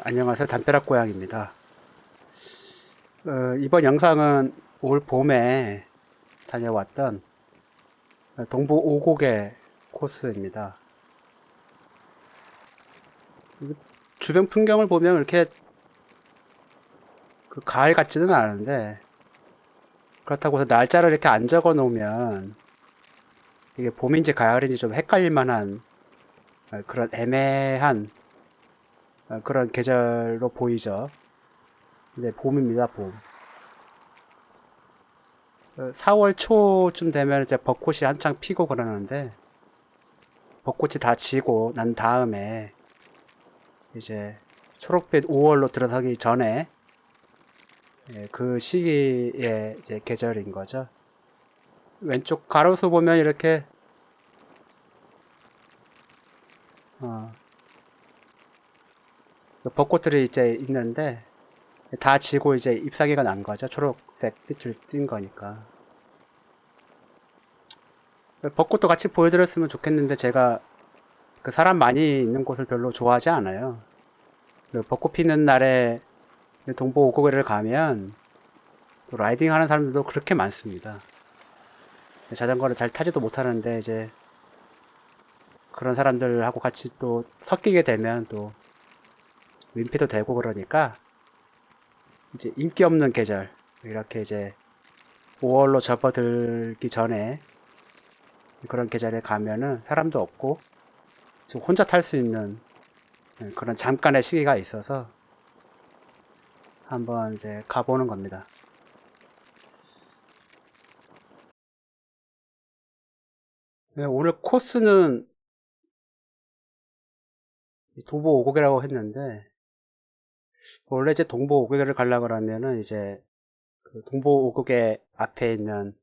안녕하세요. 담벼락 고양입니다. 이번 영상은 올 봄에 다녀왔던 동부 오곡의 코스입니다. 주변 풍경을 보면 이렇게 그 가을 같지는 않은데, 그렇다고 해서 날짜를 이렇게 안 적어 놓으면 이게 봄인지 가을인지 좀 헷갈릴 만한 그런 애매한 그런 계절로 보이죠. 근데 봄입니다, 봄. 4월 초쯤 되면 이제 벚꽃이 한창 피고 그러는데, 벚꽃이 다 지고 난 다음에 이제 초록빛 5월로 들어서기 전에 그 시기에 이제 계절인 거죠. 왼쪽 가로수 보면 이렇게 어, 그 벚꽃들이 이제 있는데 다 지고 이제 잎사귀가 난 거죠. 초록색 빛을 띤 거니까. 벚꽃도 같이 보여드렸으면 좋겠는데 제가 그 사람 많이 있는 곳을 별로 좋아하지 않아요. 그 벚꽃 피는 날에 동부 오고개를 가면 또 라이딩 하는 사람들도 그렇게 많습니다. 자전거를 잘 타지도 못하는데 이제 그런 사람들하고 같이 또 섞이게 되면 또 민폐도 되고 그러니까 이제 인기 없는 계절 이렇게 이제 5월로 접어들기 전에 그런 계절에 가면은 사람도 없고 지금 혼자 탈 수 있는 그런 잠깐의 시기가 있어서 한번 이제 가보는 겁니다. 오늘 코스는 도보 오곡이라고 했는데 원래 이제 동보 오곡을 가려고 그러면은 이제 그 동보 오곡의 앞에 있는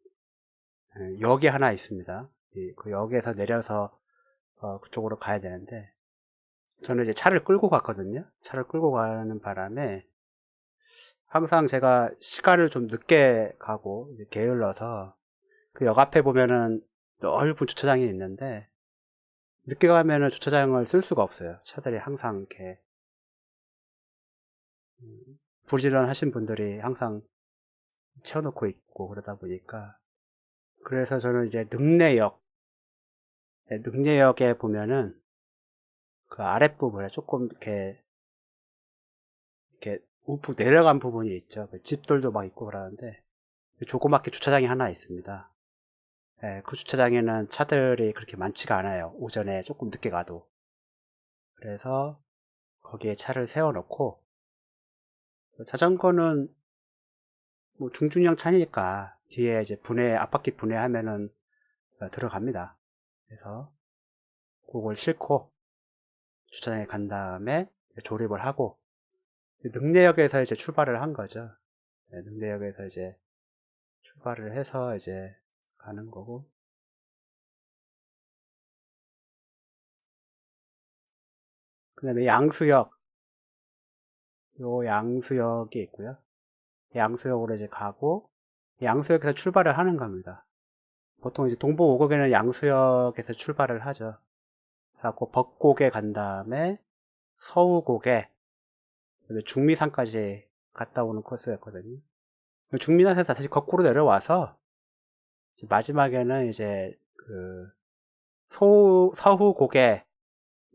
역이 하나 있습니다. 그 역에서 내려서 그쪽으로 가야 되는데 저는 이제 차를 끌고 갔거든요. 차를 끌고 가는 바람에 항상 제가 시간을 좀 늦게 가고 이제 게을러서 그 역 앞에 보면은 넓은 주차장이 있는데 늦게 가면은 주차장을 쓸 수가 없어요. 차들이 항상 이렇게 부지런하신 분들이 항상 채워놓고 있고 그러다 보니까 그래서 저는 이제 능례역에 보면은 그 아랫부분에 조금 이렇게 우프 내려간 부분이 있죠. 그 집들도 막 있고 그러는데 조그맣게 주차장이 하나 있습니다. 그 주차장에는 차들이 그렇게 많지가 않아요. 오전에 조금 늦게 가도. 그래서 거기에 차를 세워놓고 자전거는 뭐 중중량 차니까 뒤에 이제 앞바퀴 분해하면은 들어갑니다. 그래서 그걸 싣고 주차장에 간 다음에 조립을 하고 능례역에서 이제 출발을 한 거죠. 능례역에서 이제 출발을 해서 이제 가는 거고. 그 다음에 양수역이 있고요. 양수역으로 이제 가고, 양수역에서 출발을 하는 겁니다. 보통 이제 동부 오곡에는 양수역에서 출발을 하죠. 그래갖고 벚곡에 간 다음에 서우곡에 중미산까지 갔다 오는 코스였거든요. 중미산에서 다시 거꾸로 내려와서 마지막에는 이제 그 서후곡에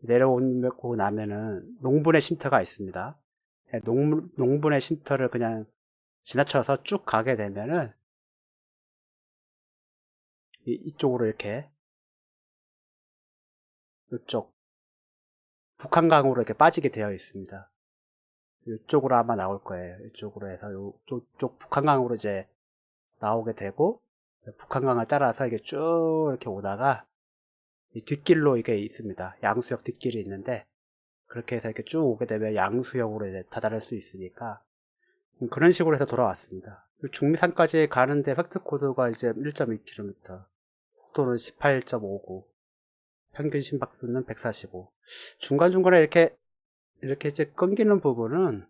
내려오고 나면은 농분의 쉼터가 있습니다. 농분의 쉼터를 그냥 지나쳐서 쭉 가게 되면은 이쪽으로 이렇게 이쪽 북한강으로 이렇게 빠지게 되어 있습니다. 이쪽으로 아마 나올 거예요. 이쪽으로 해서 이쪽 북한강으로 이제 나오게 되고 북한강을 따라서 이게 쭉 이렇게 오다가 이 뒷길로 이게 있습니다. 양수역 뒷길이 있는데 그렇게 해서 이렇게 쭉 오게 되면 양수역으로 이제 다다를 수 있으니까 그런 식으로 해서 돌아왔습니다. 중미산까지 가는데 팩트 코드가 이제 1.2km, 속도는 18.59, 평균 심박수는 145. 중간중간에 이렇게 이제 끊기는 부분은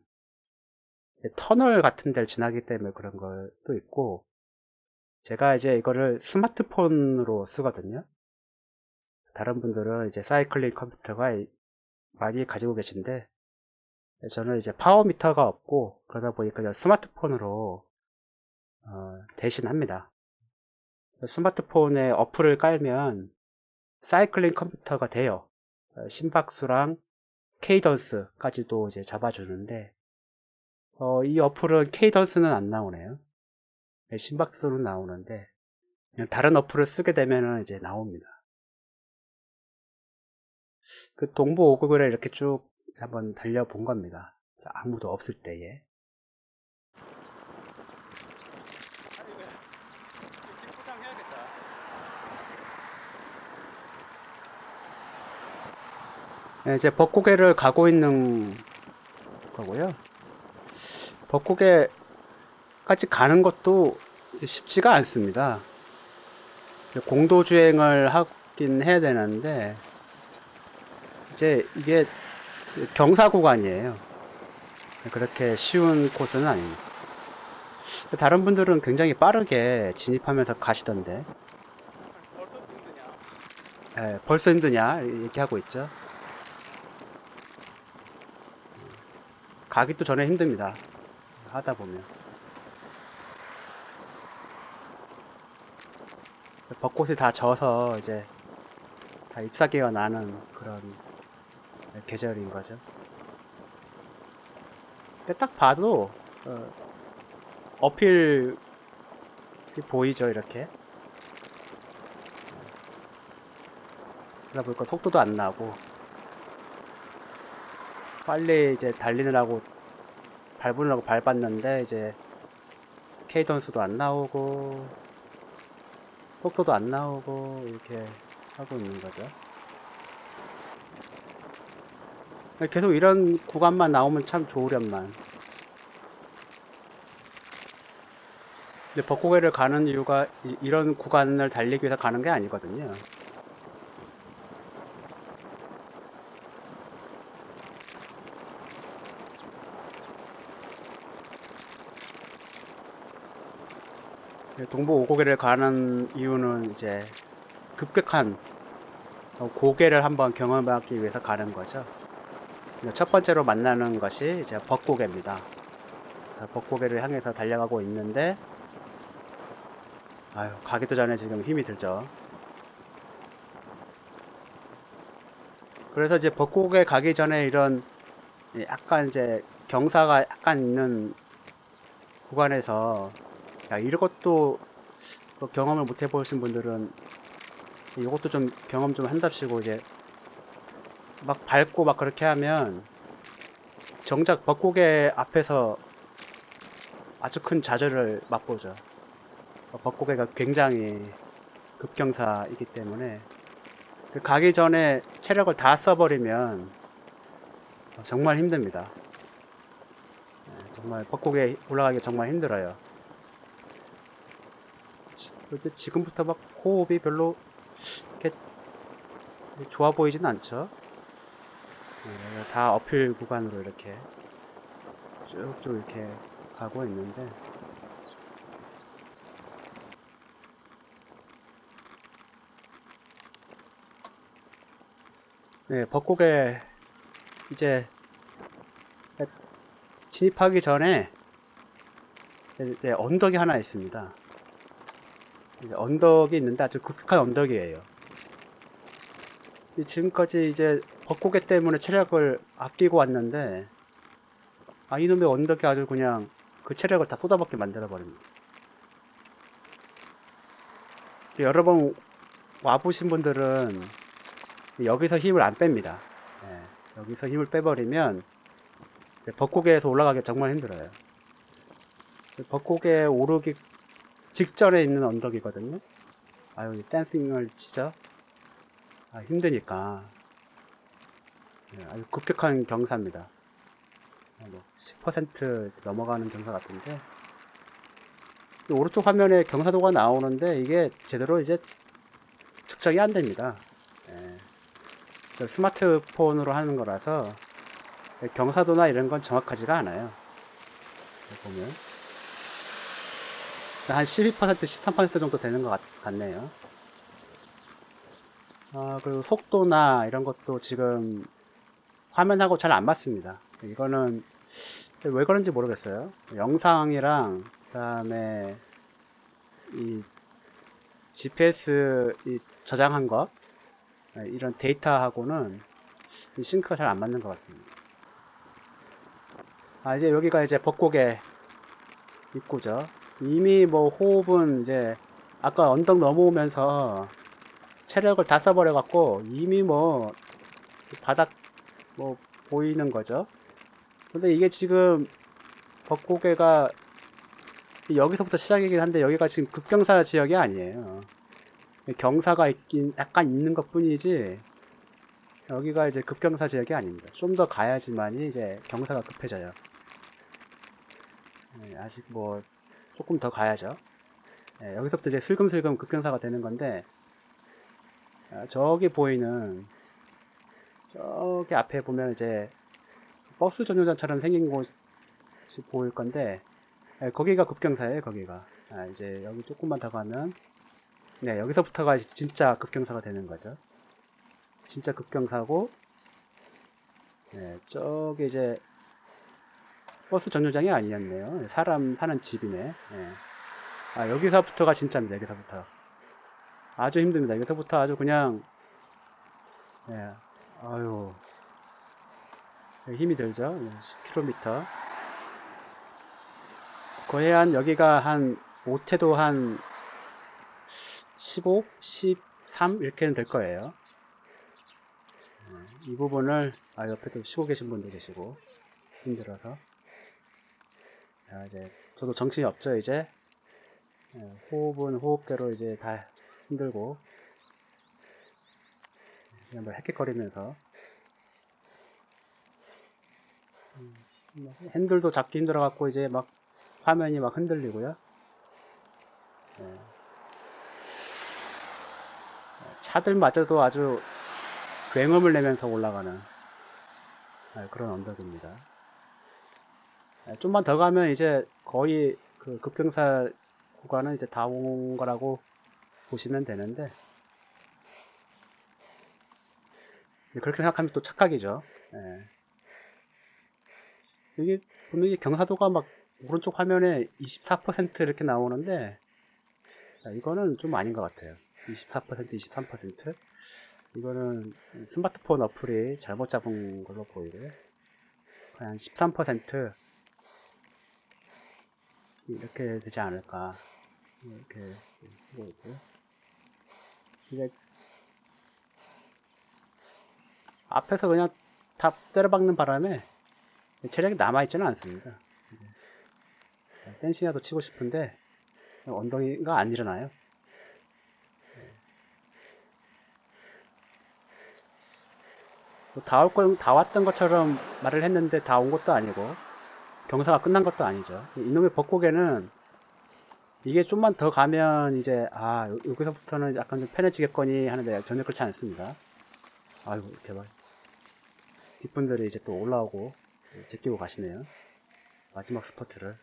터널 같은 데를 지나기 때문에 그런 것도 있고, 제가 이제 이거를 스마트폰으로 쓰거든요. 다른 분들은 이제 사이클링 컴퓨터가 많이 가지고 계신데, 저는 이제 파워미터가 없고 그러다 보니까 스마트폰으로 대신합니다. 스마트폰에 어플을 깔면 사이클링 컴퓨터가 돼요. 심박수랑 케이던스까지도 이제 잡아주는데 이 어플은 케이던스는 안 나오네요. 심박수는 나오는데 그냥 다른 어플을 쓰게 되면은 이제 나옵니다. 그 동부 오곡을 이렇게 쭉 한번 달려본 겁니다. 아무도 없을 때에. 네, 이제 벚고개를 가고 있는 거고요. 벚고개까지 가는 것도 쉽지가 않습니다. 공도주행을 하긴 해야 되는데 이제 이게 경사 구간이에요. 그렇게 쉬운 코스는 아닙니다. 다른 분들은 굉장히 빠르게 진입하면서 가시던데. 벌써 힘드냐 이렇게 하고 있죠. 가기도 전에 힘듭니다. 하다 보면 벚꽃이 다 져서 이제 다 잎사귀가 나는 그런 계절인 거죠. 딱 봐도 어필이 보이죠, 이렇게. 그러다 보니까 속도도 안 나고 빨리 이제 달리느라고 밟으려고 밟았는데 이제 케이던스도 안 나오고 속도도 안 나오고 이렇게 하고 있는 거죠. 계속 이런 구간만 나오면 참 좋으련만. 근데 벚고개를 가는 이유가 이런 구간을 달리기 위해서 가는 게 아니거든요. 동부 오고개를 가는 이유는 이제 급격한 고개를 한번 경험하기 위해서 가는 거죠. 첫 번째로 만나는 것이 이제 벚고개입니다. 벚고개를 향해서 달려가고 있는데 가기도 전에 지금 힘이 들죠. 그래서 이제 벚고개 가기 전에 이런 약간 이제 경사가 약간 있는 구간에서 이것도 경험을 못 해보신 분들은 이것도 좀 경험 좀 한답시고 이제 막 밟고 막 그렇게 하면 정작 벚고개 앞에서 아주 큰 좌절을 맛보죠. 벚고개가 굉장히 급경사이기 때문에 가기 전에 체력을 다 써버리면 정말 힘듭니다. 정말 벚고개 올라가기 정말 힘들어요. 근데 지금부터 막 호흡이 별로 이렇게 좋아 보이진 않죠. 다 어필 구간으로 이렇게 쭉쭉 이렇게 가고 있는데 벚고개 이제 진입하기 전에 이제 언덕이 하나 있습니다. 이제 언덕이 있는데 아주 극한 언덕이에요. 지금까지 이제 벚고개 때문에 체력을 아끼고 왔는데 이놈의 언덕이 아주 그냥 그 체력을 다 쏟아붓게 만들어 버립니다. 여러 번 와보신 분들은 여기서 힘을 안 뺍니다. 여기서 힘을 빼버리면 벚고개에서 올라가기 정말 힘들어요. 벚고개 오르기 직전에 있는 언덕이거든요. 댄싱을 치죠. 힘드니까. 아주 급격한 경사입니다. 10% 넘어가는 경사 같은데 오른쪽 화면에 경사도가 나오는데 이게 제대로 이제 측정이 안 됩니다. 스마트폰으로 하는 거라서 경사도나 이런 건 정확하지가 않아요. 보면 한 12%, 13% 정도 되는 것 같네요. 그리고 속도나 이런 것도 지금 화면하고 잘 안 맞습니다. 이거는 왜 그런지 모르겠어요. 영상이랑 그다음에 이 GPS 이 저장한 것 이런 데이터하고는 싱크가 잘 안 맞는 것 같습니다. 이제 여기가 이제 벚곡의 입구죠. 이미 뭐 호흡은 이제 아까 언덕 넘어오면서 체력을 다 써버려 갖고 이미 뭐 바닥 뭐 보이는 거죠. 근데 이게 지금 벚곡에가 여기서부터 시작이긴 한데 여기가 지금 급경사 지역이 아니에요. 경사가 있긴 약간 있는 것 뿐이지 여기가 이제 급경사 지역이 아닙니다. 좀 더 가야지만이 이제 경사가 급해져요. 아직 뭐 조금 더 가야죠. 여기서부터 이제 슬금슬금 급경사가 되는 건데 저기 보이는 저기 앞에 보면 이제 버스 정류장처럼 생긴 곳이 보일 건데 거기가 급경사예요. 거기가 이제 여기 조금만 더 가면 여기서부터가 진짜 급경사가 되는 거죠. 진짜 급경사고 저기 이제 버스 정류장이 아니었네요. 사람 사는 집이네. 여기서부터가 진짜입니다. 여기서부터 아주 힘듭니다. 여기서부터 아주 그냥 아유 힘이 들죠. 10km 거의 한 여기가 한 못해도 한 15, 13 이렇게는 될 거예요. 이 부분을 옆에도 쉬고 계신 분도 계시고 힘들어서 자 이제 저도 정신이 없죠. 이제 호흡은 호흡대로 이제 다 힘들고 그냥 뭐 헥헥거리면서 핸들도 잡기 힘들어갖고 이제 막 화면이 막 흔들리고요. 차들마저도 아주 굉음을 내면서 올라가는 그런 언덕입니다. 좀만 더 가면 이제 거의 그 급경사 구간은 이제 다 온 거라고 보시면 되는데 그렇게 생각하면 또 착각이죠. 이게 분명히 경사도가 막 오른쪽 화면에 24% 이렇게 나오는데 이거는 좀 아닌 것 같아요. 24%, 23%? 이거는 스마트폰 어플이 잘못 잡은 걸로 보이고요. 그냥 13% 이렇게 되지 않을까 이렇게 보이고요. 이제 앞에서 그냥 다 때려박는 바람에 체력이 남아있지는 않습니다. 댄싱이라도 치고 싶은데 엉덩이가 안 일어나요. 다 왔던 것처럼 말을 했는데 다 온 것도 아니고 경사가 끝난 것도 아니죠. 이놈의 벚곡에는 이게 좀만 더 가면 이제 여기서부터는 약간 좀 편해지겠거니 하는데 전혀 그렇지 않습니다. 아이고 대박. 뒷분들이 이제 또 올라오고 제끼고 가시네요. 마지막 스포트를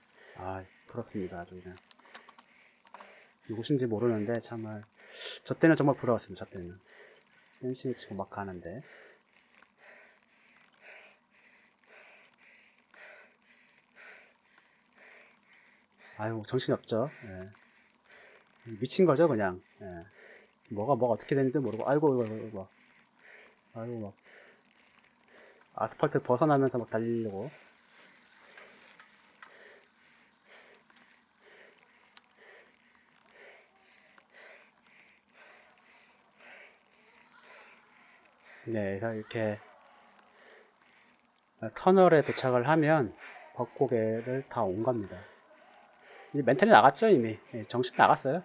부럽습니다. 아주 그냥 누구신지 모르는데 정말 저 때는 정말 부러웠습니다. 저 때는 댄싱 치고 막 가는데 아유 정신이 없죠. 미친 거죠 그냥. 뭐가 어떻게 되는지 모르고 아이고 막 아스팔트 벗어나면서 막 달리려고. 그래서 이렇게 터널에 도착을 하면 벚고개를 다 온 겁니다. 이제 멘탈이 나갔죠 이미. 정신 나갔어요.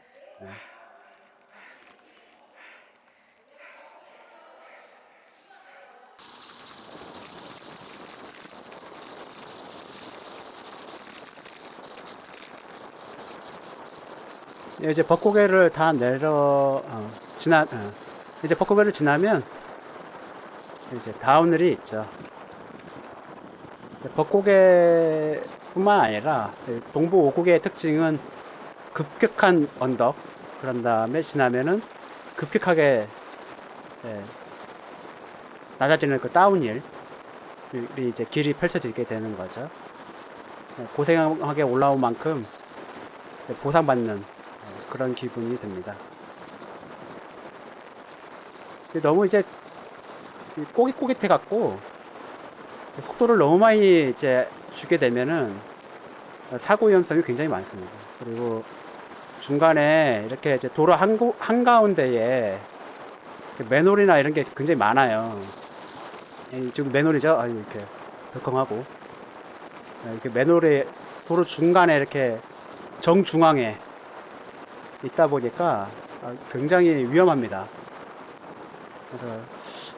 이제 벚고개를 다 이제 벚고개를 지나면 이제 다운힐이 있죠. 벚고개뿐만 아니라 동부 5국의 특징은 급격한 언덕, 그런 다음에 지나면은 급격하게 낮아지는 그 다운힐. 이제 길이 펼쳐지게 되는 거죠. 고생하게 올라온 만큼 이제 보상받는 그런 기분이 듭니다. 너무 이제 꼬깃꼬깃해 갖고 속도를 너무 많이 이제 주게 되면은 사고 위험성이 굉장히 많습니다. 그리고 중간에 이렇게 이제 도로 한가운데에 맨홀이나 이런 게 굉장히 많아요. 지금 맨홀이죠? 아유, 이렇게 덜컹하고. 이렇게 맨홀에 도로 중간에 이렇게 정중앙에 있다 보니까 굉장히 위험합니다. 그래서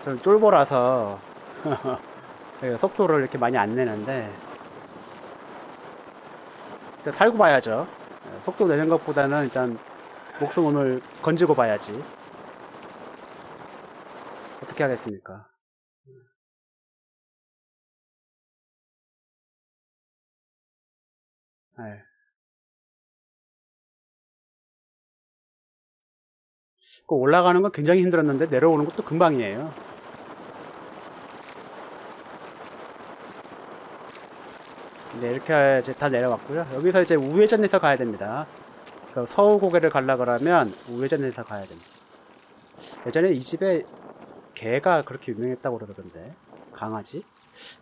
저는 쫄보라서 속도를 이렇게 많이 안 내는데 살고 봐야죠. 속도 내는 것보다는 일단 목숨을 건지고 봐야지. 어떻게 하겠습니까? 네. 올라가는 건 굉장히 힘들었는데 내려오는 것도 금방이에요. 네, 이렇게 이제 다 내려왔고요. 여기서 이제 우회전해서 가야 됩니다. 그러니까 서울고개를 가려 그러면 우회전해서 가야 됩니다. 예전에 이 집에 개가 그렇게 유명했다고 그러던데, 강아지?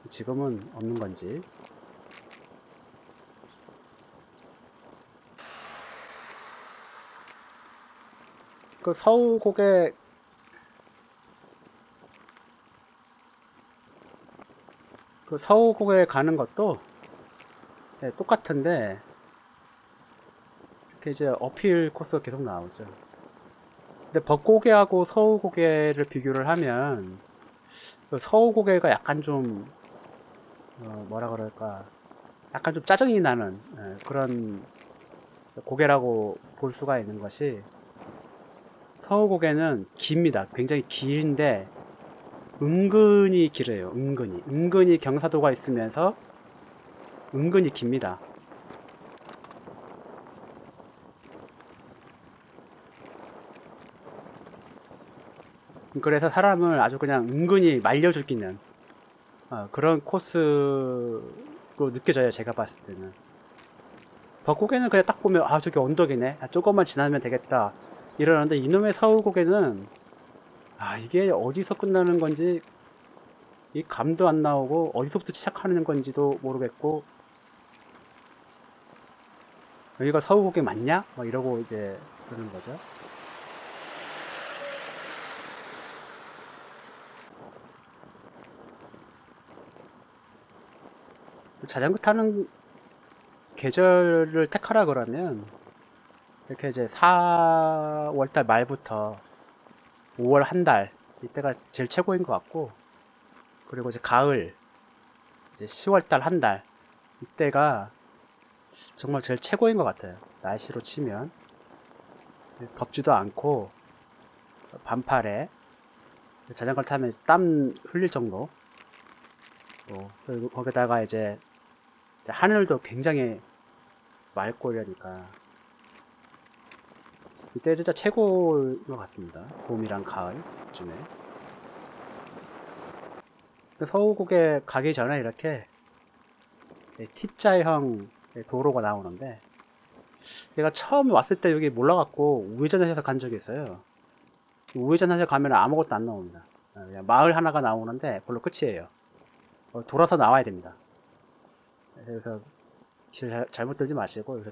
지금은 없는 건지. 그 서울고개 그 서울고개 가는 것도 네, 똑같은데 이렇게 이제 어필 코스가 계속 나오죠. 근데 벚고개하고 서울고개를 비교를 하면 그 서울고개가 약간 좀 뭐라 그럴까, 약간 좀 짜증이 나는 그런 고개라고 볼 수가 있는 것이, 서울고개는 깁니다. 굉장히 긴데 은근히 길어요. 은근히 경사도가 있으면서 은근히 깁니다. 그래서 사람을 아주 그냥 은근히 말려줄 끼는 그런 코스로 느껴져요. 제가 봤을 때는. 벚고개는 그냥 딱 보면 저기 언덕이네, 조금만 지나면 되겠다 이러는데, 이놈의 서울고개는 이게 어디서 끝나는 건지 이 감도 안 나오고 어디서부터 시작하는 건지도 모르겠고, 여기가 서울고개 맞냐? 막 이러고 이제 그러는 거죠. 자전거 타는 계절을 택하라 그러면 이렇게 이제 4월달 말부터 5월 한 달, 이때가 제일 최고인 것 같고, 그리고 이제 가을 이제 10월달 한 달, 이때가 정말 제일 최고인 것 같아요. 날씨로 치면 덥지도 않고 반팔에 자전거를 타면 땀 흘릴 정도. 그리고 거기다가 이제 하늘도 굉장히 맑고 이러니까 이때 진짜 최고인 것 같습니다. 봄이랑 가을쯤에. 서울고개 가기 전에 이렇게 T자형 도로가 나오는데, 내가 처음 왔을 때 여기 몰라갖고 우회전해서 간 적이 있어요. 우회전해서 가면 아무것도 안 나옵니다. 그냥 마을 하나가 나오는데 그걸로 끝이에요. 돌아서 나와야 됩니다. 그래서 길 잘못 들지 마시고 여기서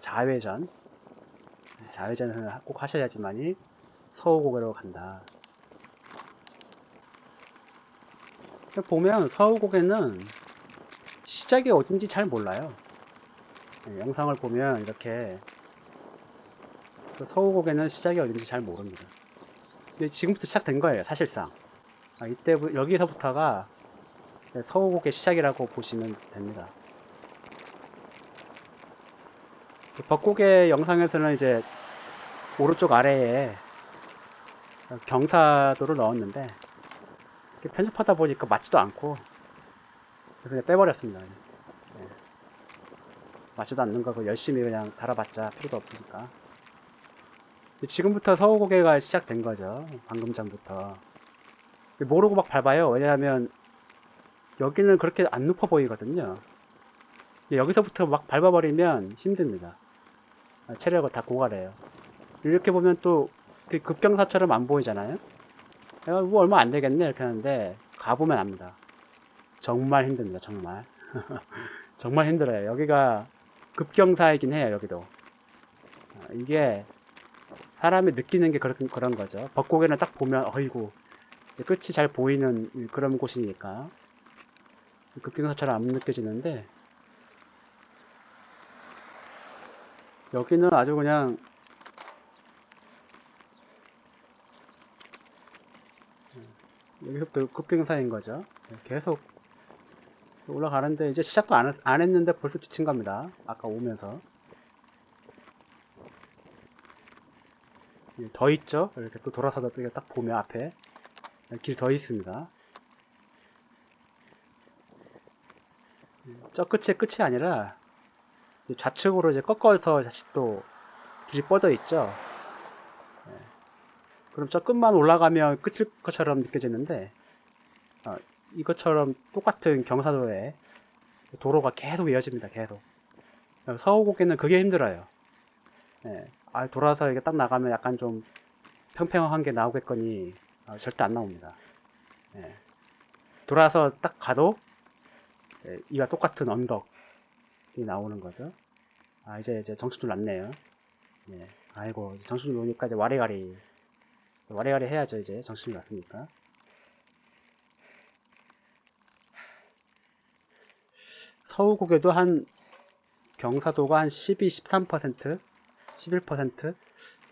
좌회전을 꼭 하셔야지만이 서울고개로 간다. 보면 서울고개는 시작이 어딘지 잘 몰라요. 영상을 보면 이렇게 서울고개는 시작이 어딘지 잘 모릅니다. 근데 지금부터 시작된 거예요, 사실상. 이때 여기서부터가 서울고개 시작이라고 보시면 됩니다. 벚고개 영상에서는 이제 오른쪽 아래에 경사도를 넣었는데 편집하다 보니까 맞지도 않고 그래서 그냥 빼버렸습니다. 네. 맞지도 않는 거고 열심히 그냥 달아봤자 필요도 없으니까. 지금부터 서울고개가 시작된 거죠. 방금 전부터. 모르고 막 밟아요. 왜냐하면 여기는 그렇게 안 높아 보이거든요. 여기서부터 막 밟아버리면 힘듭니다. 체력을 다 고갈해요. 이렇게 보면 또 급경사처럼 안 보이잖아요. 내가 뭐 얼마 안 되겠네 이렇게 하는데 가보면 압니다. 정말 힘듭니다. 정말 정말 힘들어요. 여기가 급경사이긴 해요. 여기도 이게 사람이 느끼는 게 그런 거죠. 벚고개는 딱 보면 어이구 이제 끝이 잘 보이는 그런 곳이니까 급경사처럼 안 느껴지는데 여기는 아주 그냥 여기서부터 급경사인 거죠. 계속 올라가는데 이제 시작도 안 했는데 벌써 지친 겁니다. 아까 오면서 더 있죠. 이렇게 또 돌아서다 딱 보면 앞에 길 더 있습니다. 저 끝이 아니라 좌측으로 이제 꺾어서 다시 또 길이 뻗어 있죠. 그럼 저 끝만 올라가면 끝일 것처럼 느껴지는데 이것처럼 똑같은 경사도에 도로가 계속 이어집니다. 계속 서우고개는 그게 힘들어요. 돌아서 이게 딱 나가면 약간 좀 평평한 게 나오겠거니 절대 안 나옵니다. 돌아서 딱 가도 이와 똑같은 언덕이 나오는 거죠. 이제 정신줄 났네요. 아이고 정신줄 놓으니까 이제 와리가리 해야죠. 이제 정신줄 났으니까. 서우국에도 한 경사도가 한 12, 13%, 11%,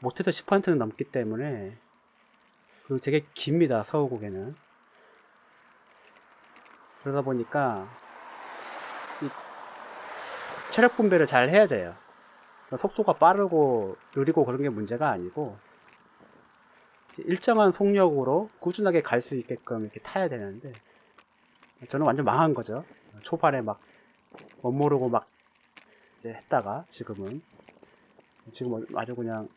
못해도 10%는 넘기 때문에 그리고 되게 깁니다. 서우국에는. 그러다 보니까 이 체력 분배를 잘 해야 돼요. 속도가 빠르고 느리고 그런 게 문제가 아니고 일정한 속력으로 꾸준하게 갈 수 있게끔 이렇게 타야 되는데 저는 완전 망한 거죠. 초반에 막 못 모르고 막 이제 했다가 지금은 아주 그냥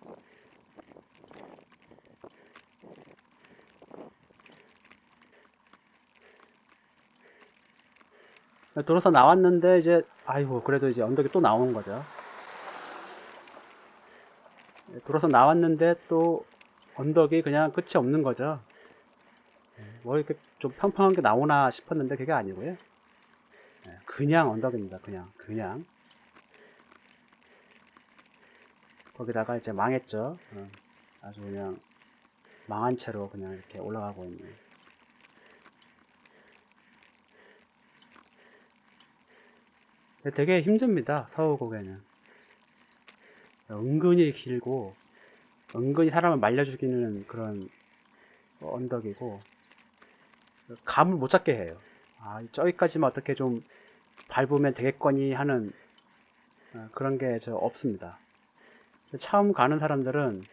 돌아서 나왔는데 이제 아이고 그래도 이제 언덕이 또 나오는 거죠. 돌아서 나왔는데 또 언덕이 그냥 끝이 없는 거죠. 뭐 이렇게 좀 평평한 게 나오나 싶었는데 그게 아니고요. 그냥 언덕입니다. 그냥 거기다가 이제 망했죠. 아주 그냥 망한 채로 그냥 이렇게 올라가고 있는. 되게 힘듭니다. 서우곡에는 은근히 길고 은근히 사람을 말려 죽이는 그런 언덕이고 감을 못 잡게 해요. 저기까지만 어떻게 좀 밟으면 되겠거니 하는 그런 게 저 없습니다. 처음 가는 사람들은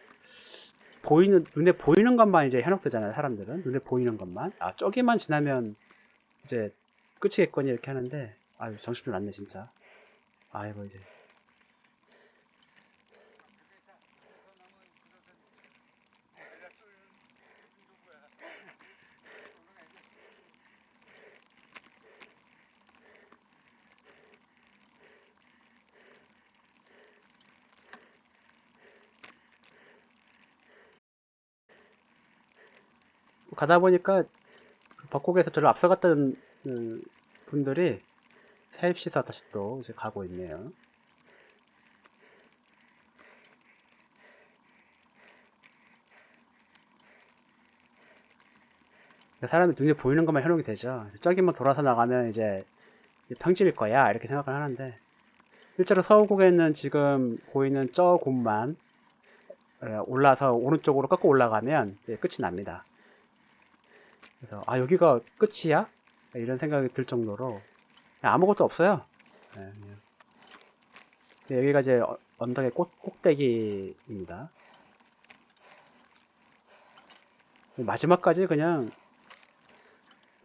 눈에 보이는 것만 이제 현혹되잖아요. 사람들은 눈에 보이는 것만 저기만 지나면 이제 끝이겠거니 이렇게 하는데 정신줄 났네 진짜. 아이고 이제 가다 보니까 벚곡에서 저를 앞서갔던 분들이 세입시사 다시 또 이제 가고 있네요. 사람이 눈에 보이는 것만 현혹이 되죠. 저기만 돌아서 나가면 이제 평지일 거야 이렇게 생각을 하는데 실제로 서울국에는 지금 보이는 저 곳만 올라서 오른쪽으로 꺾고 올라가면 끝이 납니다. 그래서 여기가 끝이야? 이런 생각이 들 정도로 아무것도 없어요. 여기가 이제 언덕의 꼭대기입니다. 마지막까지 그냥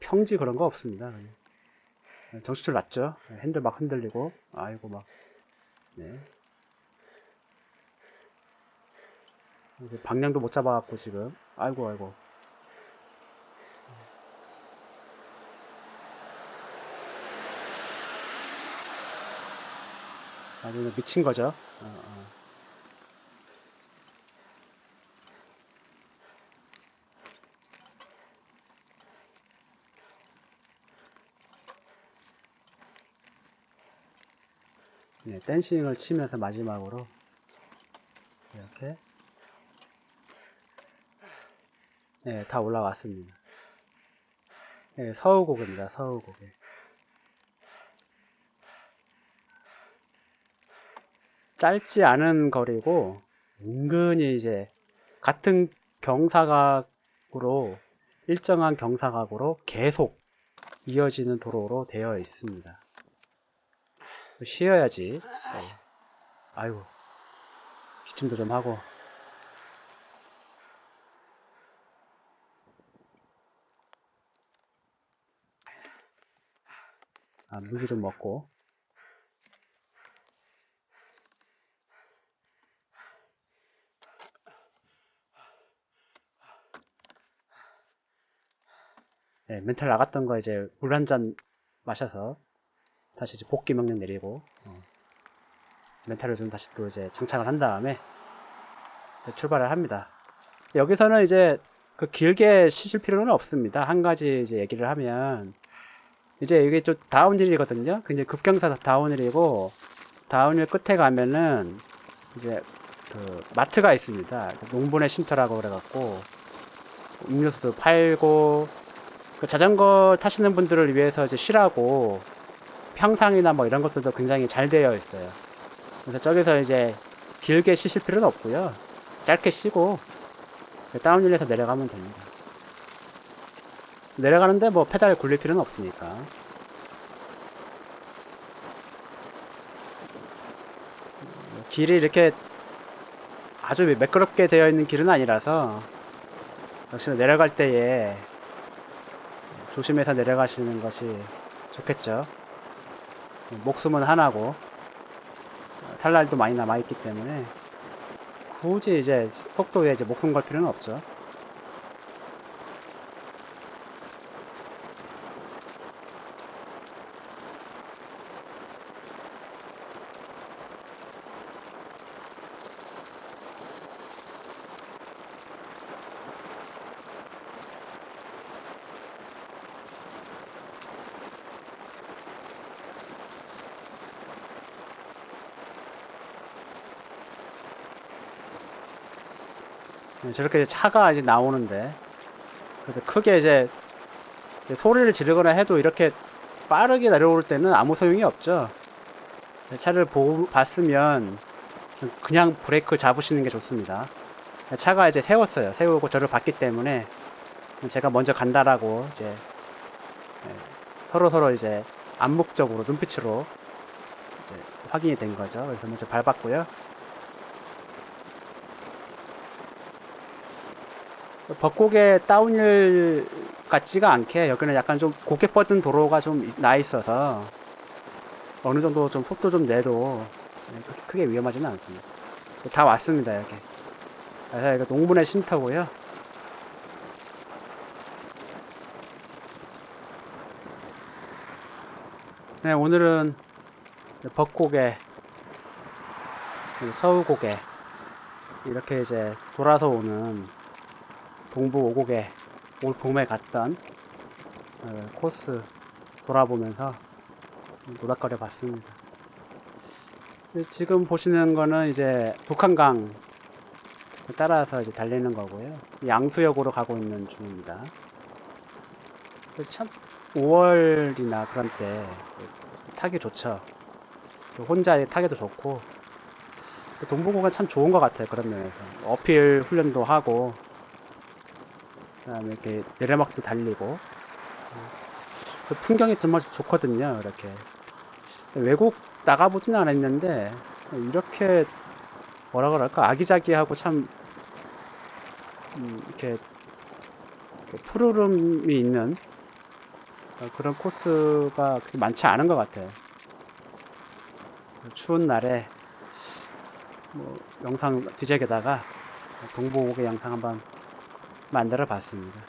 평지 그런 거 없습니다. 정수줄 났죠. 핸들 막 흔들리고 아이고 막 네. 이제 방향도 못 잡아갖고 지금 아이고 아주 미친 거죠. 네, 댄싱을 치면서 마지막으로 이렇게 네, 다 올라왔습니다. 네, 서우곡입니다. 서우곡에 짧지 않은 거리고 은근히 이제 같은 경사각으로 일정한 경사각으로 계속 이어지는 도로로 되어 있습니다. 쉬어야지. 네. 아이고 기침도 좀 하고. 물도 좀 먹고. 네, 멘탈 나갔던 거 이제 물 한 잔 마셔서 다시 이제 복귀 명령 내리고 멘탈을 좀 다시 또 이제 장착을 한 다음에 출발을 합니다. 여기서는 이제 그 길게 쉬실 필요는 없습니다. 한 가지 이제 얘기를 하면 이제 이게 좀 다운힐이거든요. 굉장히 급경사 다운힐이고 다운힐 끝에 가면은 이제 그 마트가 있습니다. 농분의 쉼터라고 그래갖고 음료수도 팔고 그 자전거 타시는 분들을 위해서 이제 쉬라고 평상이나 뭐 이런 것들도 굉장히 잘 되어 있어요. 그래서 저기서 이제 길게 쉬실 필요는 없고요. 짧게 쉬고 다운힐에서 내려가면 됩니다. 내려가는데 뭐 페달 굴릴 필요는 없으니까. 길이 이렇게 아주 매끄럽게 되어 있는 길은 아니라서 역시나 내려갈 때에 조심해서 내려가시는 것이 좋겠죠. 목숨은 하나고 살날도 많이 남아있기 때문에 굳이 이제 속도에 이제 목숨 걸 필요는 없죠. 저렇게 이제 차가 이제 나오는데 그래도 크게 이제 소리를 지르거나 해도 이렇게 빠르게 내려올 때는 아무 소용이 없죠. 차를 봤으면 그냥 브레이크 잡으시는 게 좋습니다. 차가 이제 세웠어요. 세우고 저를 봤기 때문에 제가 먼저 간다라고 이제 서로 이제 암묵적으로 눈빛으로 이제 확인이 된 거죠. 그래서 먼저 밟았고요. 벚곡의 다운힐 같지가 않게 여기는 약간 좀 고개 뻗은 도로가 좀 나 있어서 어느 정도 좀 속도 좀 내도 그렇게 크게 위험하지는 않습니다. 다 왔습니다. 이렇게. 그래서 이거 농문의 쉼터고요. 네, 오늘은 벚곡에 서우곡에 이렇게 이제 돌아서 오는 동부 오곡에 올 봄에 갔던 코스 돌아보면서 노닥거려 봤습니다. 지금 보시는 거는 이제 북한강 따라서 이제 달리는 거고요. 양수역으로 가고 있는 중입니다. 참 5월이나 그런 때 타기 좋죠. 혼자 타기도 좋고 동부고가 참 좋은 것 같아요. 그런 면에서 어필 훈련도 하고 그다음에 이렇게 내리막도 달리고 그 풍경이 정말 좋거든요. 이렇게 외국 나가보진 않았는데 이렇게 뭐라 그럴까 아기자기하고 참 이렇게 푸르름이 있는 그런 코스가 그렇게 많지 않은 것 같아요. 추운 날에 뭐 영상 뒤적에다가 동부 오개 영상 한번 만들어 봤습니다.